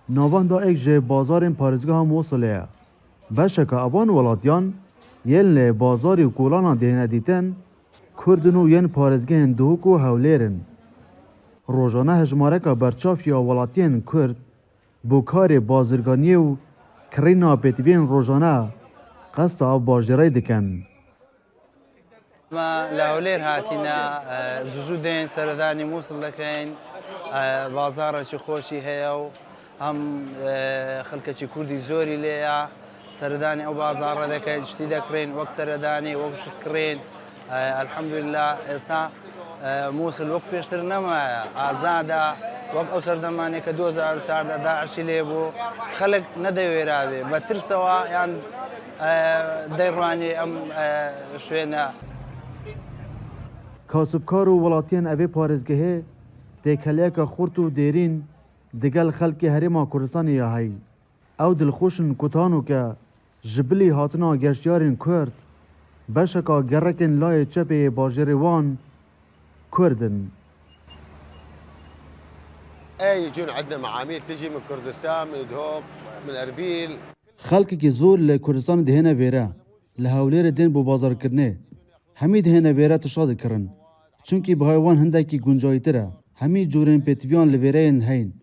ناوان دا ایک جه بازار پارزگاه موصله بشک ابان ولاتیان یل بازاری کولانا دهنه دیتن کردنو ین پارزگاه دوکو هولیرن روزانه هجماره که برچاف یا ولاتین کرد بو کار بازرگانی و کرینا پیتوین روزانه قصد آب باجرای دکن. ما لهولير هاتينا زوزودين سرداني موصل لكين بازارة خوشي هيو هم خلكة كردي زوري ليا سرداني او بازارة لكين جديدة كرين وقت سرداني وقت كرين الحمد لله اسنا موصل وقت بيشترنا ما آزادا وقت او سردماني كدوزار چاردا داعشي ليبو خلق ندوي رابي بترسوا يعني ديرواني ام شوينا کاسبکار و ولاتین اوی پارزگهه تکلیک خورت و دیرین دگل خلک هرما کردستان یاهی او دلخوشن کتانو که جبلی هاتنا گشتیارین کرد بشکا گرکن لای چپ باجروان کردن. يجون عندنا معامل تجي من كردستان من دهوك من اربيل خلک که زور لکردستان دهنه بیره لحولیر دین بو بازار کرنه همی دهنه بیره تشاد کرن چونکی به حیوان هندکی گنجایی تره همی جورین پیتویان لویره هین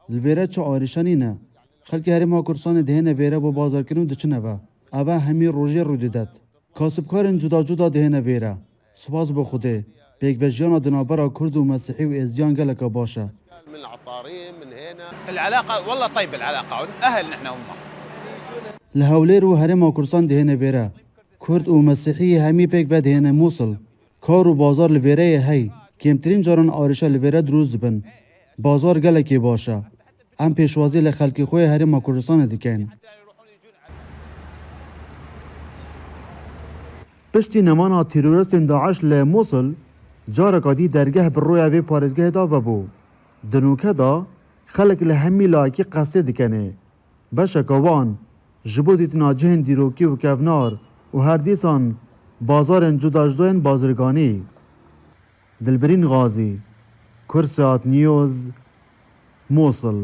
لویره چه آریشانی نه خلک هرما کردستان دهنه بیره بو بازار کرنو دچنه و اوه همی روژه رو دیدد کاسبکارن جدا جدا دهنه بیره سپاس به خوده پیگوژیان دنابرا کرد و مسیحی و ازیان گلک باشه من العطارين من هنا. العلاقه والله طيب العلاقه اهل نحن هم لهولیر و هرما کردستان دهنه بیره کرد و مسیحی همی پیک به دهنه موصل کار و بازار لویره هی کمترین جاران آرشه لویره دروز بن بازار گلکی باشه ام پیشوازی لخلکی خوی هرما کردستان دکن. پشتی نمانا تیروریست داعش لموصل جارکا دی درگه بر روی اوی پارزگاه دا ببو دنوکه دا خلق لهمی لایکی قصه دکنه بشکوان جبو دیتنا جهن دیروکی و کفنار و هر دیسان بازار جدا جدوین بازرگانی. دلبرین غازی کرسات نیوز موصل.